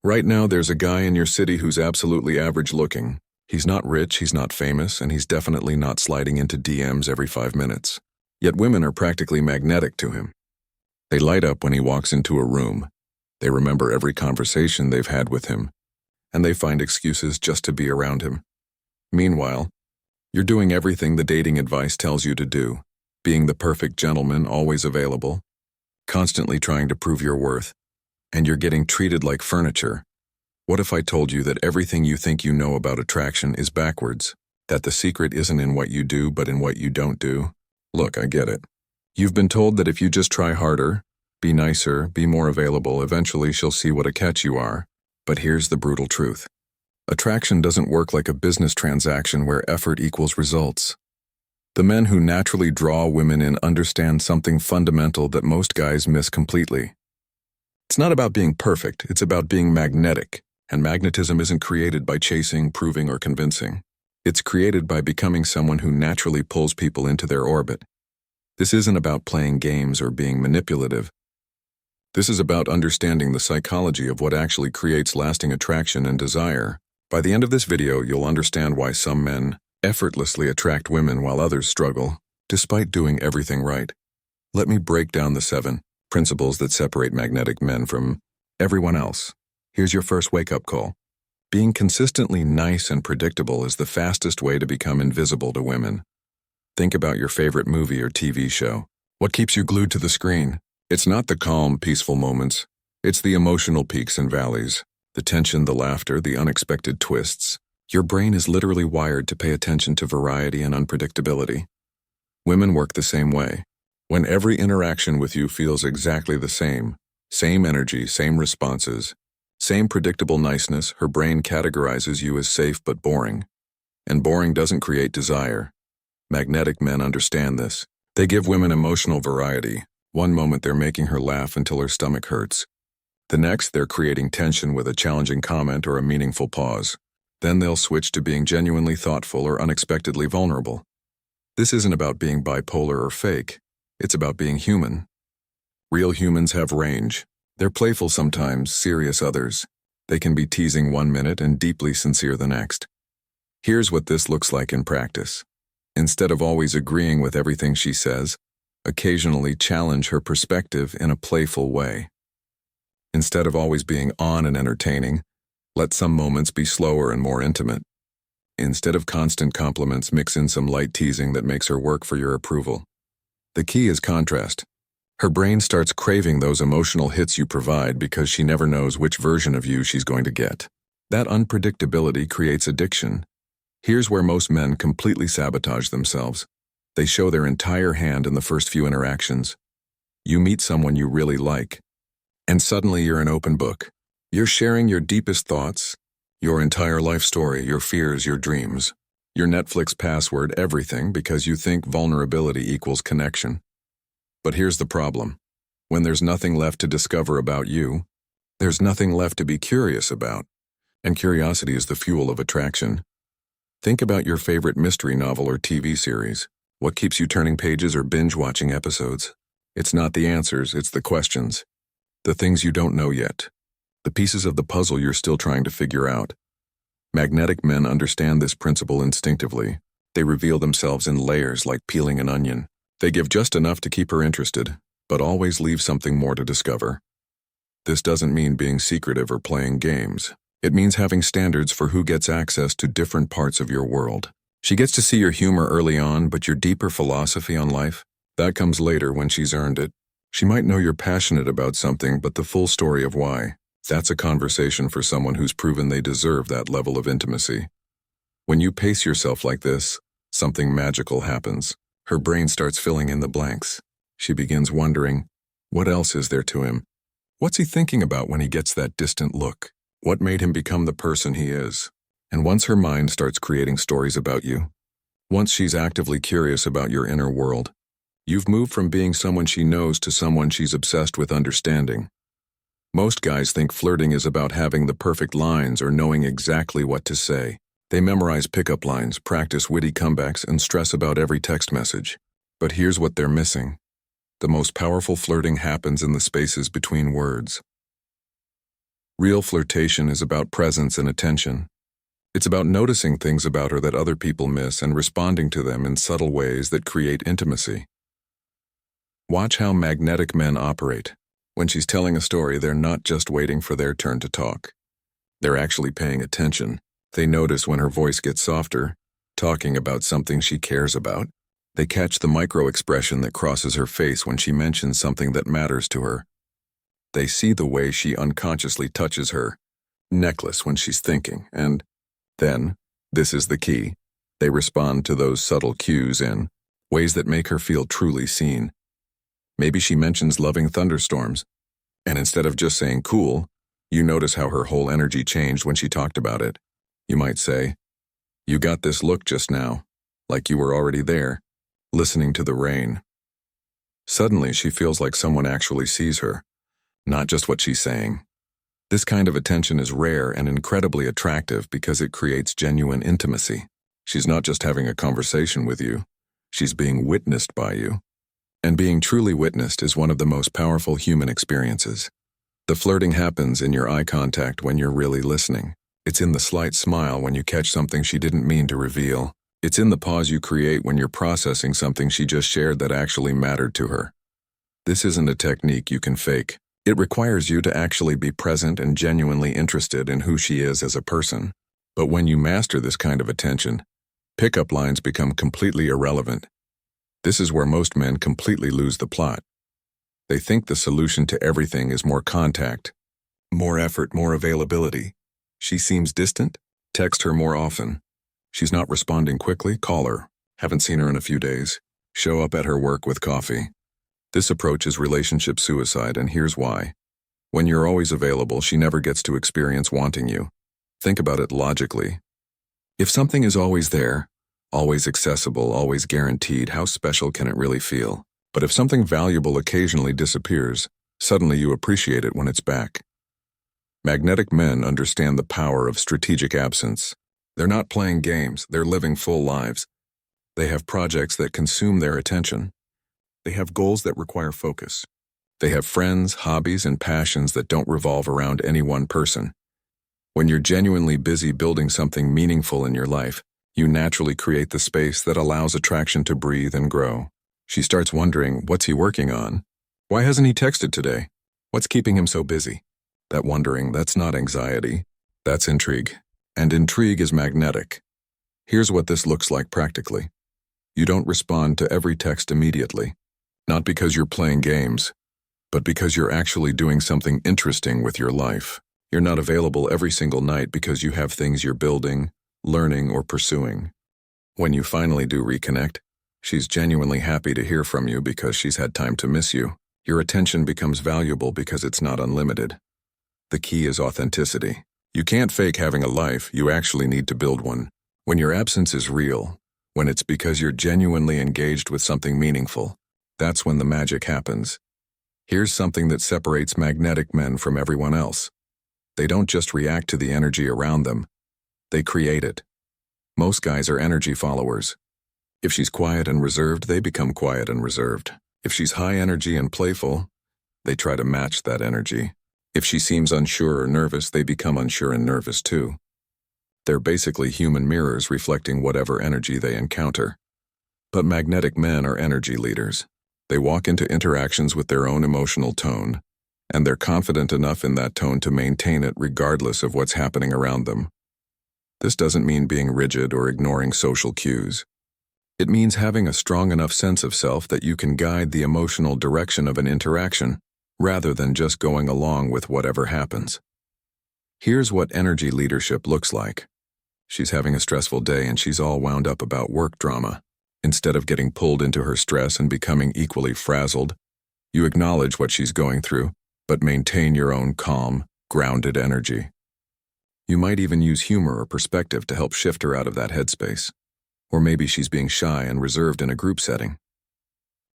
Right now, there's a guy in your city who's absolutely average looking. He's not rich, he's not famous, and he's definitely not sliding into DMs every 5 minutes. Yet women are practically magnetic to him. They light up when he walks into a room. They remember every conversation they've had with him, and they find excuses just to be around him. Meanwhile, you're doing everything the dating advice tells you to do, being the perfect gentleman, always available, constantly trying to prove your worth, and you're getting treated like furniture. What if I told you that everything you think you know about attraction is backwards? That the secret isn't in what you do, but in what you don't do? Look, I get it. You've been told that if you just try harder, be nicer, be more available, eventually she'll see what a catch you are. But here's the brutal truth. Attraction doesn't work like a business transaction where effort equals results. The men who naturally draw women in understand something fundamental that most guys miss completely. It's not about being perfect, it's about being magnetic. And magnetism isn't created by chasing, proving, or convincing. It's created by becoming someone who naturally pulls people into their orbit. This isn't about playing games or being manipulative. This is about understanding the psychology of what actually creates lasting attraction and desire. By the end of this video, you'll understand why some men effortlessly attract women while others struggle, despite doing everything right. Let me break down the 7 principles that separate magnetic men from everyone else. Here's your first wake-up call. Being consistently nice and predictable is the fastest way to become invisible to women. Think about your favorite movie or TV show. What keeps you glued to the screen? It's not the calm, peaceful moments. It's the emotional peaks and valleys, the tension, the laughter, the unexpected twists. Your brain is literally wired to pay attention to variety and unpredictability. Women work the same way. When every interaction with you feels exactly the same energy, same responses, same predictable niceness, her brain categorizes you as safe but boring. And boring doesn't create desire. Magnetic men understand this. They give women emotional variety. One moment they're making her laugh until her stomach hurts. The next, they're creating tension with a challenging comment or a meaningful pause. Then they'll switch to being genuinely thoughtful or unexpectedly vulnerable. This isn't about being bipolar or fake. It's about being human. Real humans have range. They're playful sometimes, serious others. They can be teasing one minute and deeply sincere the next. Here's what this looks like in practice. Instead of always agreeing with everything she says, occasionally challenge her perspective in a playful way. Instead of always being on and entertaining, let some moments be slower and more intimate. Instead of constant compliments, mix in some light teasing that makes her work for your approval. The key is contrast. Her brain starts craving those emotional hits you provide because she never knows which version of you she's going to get. That unpredictability creates addiction. Here's where most men completely sabotage themselves. They show their entire hand in the first few interactions. You meet someone you really like, and suddenly you're an open book. You're sharing your deepest thoughts, your entire life story, your fears, your dreams, your Netflix password, everything, because you think vulnerability equals connection. But here's the problem. When there's nothing left to discover about you, there's nothing left to be curious about. And curiosity is the fuel of attraction. Think about your favorite mystery novel or TV series. What keeps you turning pages or binge-watching episodes? It's not the answers, it's the questions. The things you don't know yet. The pieces of the puzzle you're still trying to figure out. Magnetic men understand this principle instinctively. They reveal themselves in layers like peeling an onion. They give just enough to keep her interested, but always leave something more to discover. This doesn't mean being secretive or playing games. It means having standards for who gets access to different parts of your world. She gets to see your humor early on, but your deeper philosophy on life, that comes later when she's earned it. She might know you're passionate about something, but the full story of why, that's a conversation for someone who's proven they deserve that level of intimacy. When you pace yourself like this, something magical happens. Her brain starts filling in the blanks. She begins wondering, what else is there to him? What's he thinking about when he gets that distant look? What made him become the person he is? And once her mind starts creating stories about you, once she's actively curious about your inner world, you've moved from being someone she knows to someone she's obsessed with understanding. Most guys think flirting is about having the perfect lines or knowing exactly what to say. They memorize pickup lines, practice witty comebacks, and stress about every text message. But here's what they're missing. The most powerful flirting happens in the spaces between words. Real flirtation is about presence and attention. It's about noticing things about her that other people miss and responding to them in subtle ways that create intimacy. Watch how magnetic men operate. When she's telling a story, they're not just waiting for their turn to talk. They're actually paying attention. They notice when her voice gets softer, talking about something she cares about. They catch the micro-expression that crosses her face when she mentions something that matters to her. They see the way she unconsciously touches her necklace when she's thinking, and then, this is the key, they respond to those subtle cues in ways that make her feel truly seen. Maybe she mentions loving thunderstorms, and instead of just saying cool, you notice how her whole energy changed when she talked about it. You might say, "You got this look just now, like you were already there, listening to the rain." Suddenly, she feels like someone actually sees her, not just what she's saying. This kind of attention is rare and incredibly attractive because it creates genuine intimacy. She's not just having a conversation with you, she's being witnessed by you. And being truly witnessed is one of the most powerful human experiences. The flirting happens in your eye contact when you're really listening. It's in the slight smile when you catch something she didn't mean to reveal. It's in the pause you create when you're processing something she just shared that actually mattered to her. This isn't a technique you can fake. It requires you to actually be present and genuinely interested in who she is as a person. But when you master this kind of attention, pickup lines become completely irrelevant. This is where most men completely lose the plot. They think the solution to everything is more contact, more effort, more availability. She seems distant? Text her more often. She's not responding quickly? Call her. Haven't seen her in a few days. Show up at her work with coffee. This approach is relationship suicide, and here's why. When you're always available, she never gets to experience wanting you. Think about it logically. If something is always there, always accessible, always guaranteed, how special can it really feel? But if something valuable occasionally disappears, suddenly you appreciate it when it's back. Magnetic men understand the power of strategic absence. They're not playing games, they're living full lives. They have projects that consume their attention. They have goals that require focus. They have friends, hobbies, and passions that don't revolve around any one person. When you're genuinely busy building something meaningful in your life, you naturally create the space that allows attraction to breathe and grow. She starts wondering, what's he working on? Why hasn't he texted today? What's keeping him so busy? That wondering, that's not anxiety, that's intrigue. And intrigue is magnetic. Here's what this looks like practically. You don't respond to every text immediately. Not because you're playing games, but because you're actually doing something interesting with your life. You're not available every single night because you have things you're building, learning, or pursuing. When you finally do reconnect, she's genuinely happy to hear from you because she's had time to miss you. Your attention becomes valuable because it's not unlimited. The key is authenticity. You can't fake having a life, you actually need to build one. When your absence is real, when it's because you're genuinely engaged with something meaningful, that's when the magic happens. Here's something that separates magnetic men from everyone else. They don't just react to the energy around them, they create it. Most guys are energy followers. If she's quiet and reserved, they become quiet and reserved. If she's high energy and playful, they try to match that energy. If she seems unsure or nervous, they become unsure and nervous too. They're basically human mirrors reflecting whatever energy they encounter. But magnetic men are energy leaders. They walk into interactions with their own emotional tone, and they're confident enough in that tone to maintain it regardless of what's happening around them. This doesn't mean being rigid or ignoring social cues. It means having a strong enough sense of self that you can guide the emotional direction of an interaction, rather than just going along with whatever happens. Here's what energy leadership looks like. She's having a stressful day and she's all wound up about work drama. Instead of getting pulled into her stress and becoming equally frazzled, you acknowledge what she's going through, but maintain your own calm, grounded energy. You might even use humor or perspective to help shift her out of that headspace. Or maybe she's being shy and reserved in a group setting.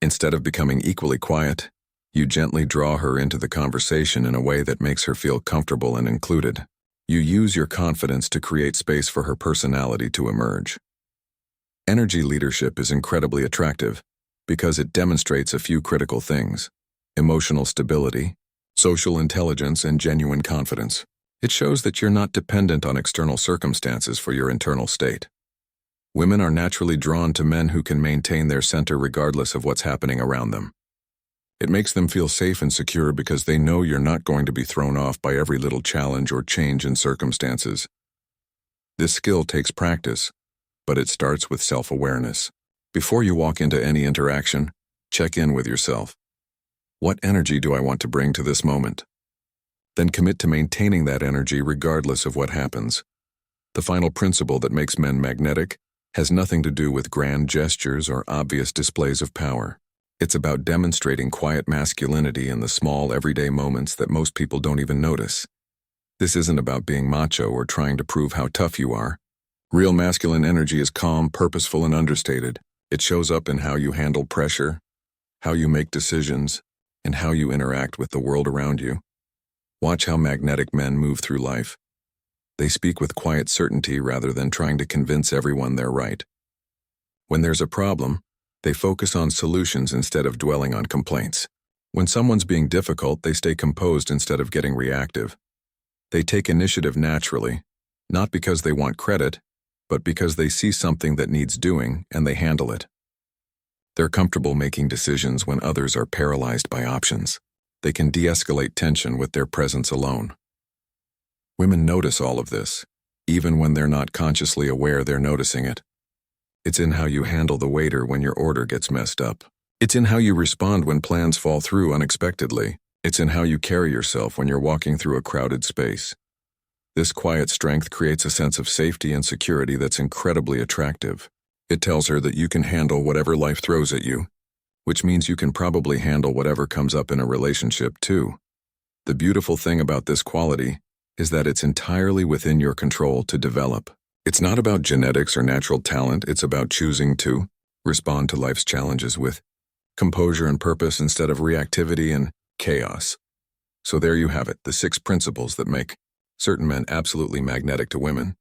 Instead of becoming equally quiet, you gently draw her into the conversation in a way that makes her feel comfortable and included. You use your confidence to create space for her personality to emerge. Energy leadership is incredibly attractive because it demonstrates a few critical things: emotional stability, social intelligence, and genuine confidence. It shows that you're not dependent on external circumstances for your internal state. Women are naturally drawn to men who can maintain their center regardless of what's happening around them. It makes them feel safe and secure because they know you're not going to be thrown off by every little challenge or change in circumstances. This skill takes practice, but it starts with self-awareness. Before you walk into any interaction, check in with yourself. What energy do I want to bring to this moment? Then commit to maintaining that energy regardless of what happens. The final principle that makes men magnetic has nothing to do with grand gestures or obvious displays of power. It's about demonstrating quiet masculinity in the small, everyday moments that most people don't even notice. This isn't about being macho or trying to prove how tough you are. Real masculine energy is calm, purposeful, and understated. It shows up in how you handle pressure, how you make decisions, and how you interact with the world around you. Watch how magnetic men move through life. They speak with quiet certainty rather than trying to convince everyone they're right. When there's a problem, they focus on solutions instead of dwelling on complaints. When someone's being difficult, they stay composed instead of getting reactive. They take initiative naturally, not because they want credit, but because they see something that needs doing and they handle it. They're comfortable making decisions when others are paralyzed by options. They can de-escalate tension with their presence alone. Women notice all of this, even when they're not consciously aware they're noticing it. It's in how you handle the waiter when your order gets messed up. It's in how you respond when plans fall through unexpectedly. It's in how you carry yourself when you're walking through a crowded space. This quiet strength creates a sense of safety and security that's incredibly attractive. It tells her that you can handle whatever life throws at you, which means you can probably handle whatever comes up in a relationship too. The beautiful thing about this quality is that it's entirely within your control to develop. It's not about genetics or natural talent, it's about choosing to respond to life's challenges with composure and purpose instead of reactivity and chaos. So there you have it, the 6 principles that make certain men absolutely magnetic to women.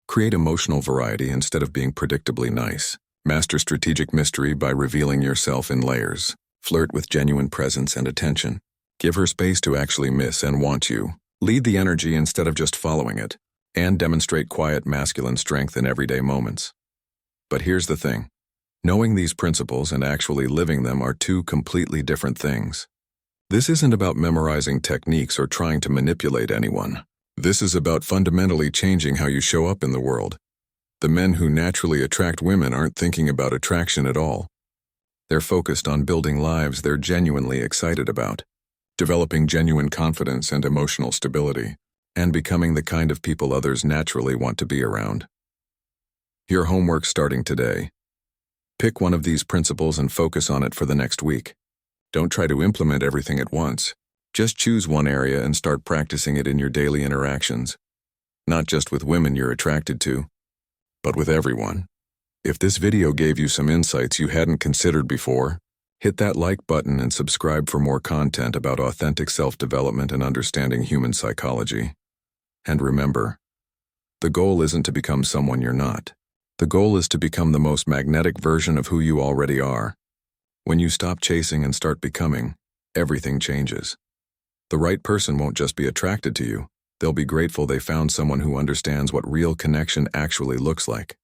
Create emotional variety instead of being predictably nice. Master strategic mystery by revealing yourself in layers. Flirt with genuine presence and attention. Give her space to actually miss and want you. Lead the energy instead of just following it. And demonstrate quiet masculine strength in everyday moments. But here's the thing. Knowing these principles and actually living them are 2 completely different things. This isn't about memorizing techniques or trying to manipulate anyone. This is about fundamentally changing how you show up in the world. The men who naturally attract women aren't thinking about attraction at all. They're focused on building lives they're genuinely excited about, developing genuine confidence and emotional stability, and becoming the kind of people others naturally want to be around. Your homework starting today. Pick one of these principles and focus on it for the next week. Don't try to implement everything at once. Just choose one area and start practicing it in your daily interactions. Not just with women you're attracted to, but with everyone. If this video gave you some insights you hadn't considered before, hit that like button and subscribe for more content about authentic self-development and understanding human psychology. And remember, the goal isn't to become someone you're not. The goal is to become the most magnetic version of who you already are. When you stop chasing and start becoming, everything changes. The right person won't just be attracted to you, they'll be grateful they found someone who understands what real connection actually looks like.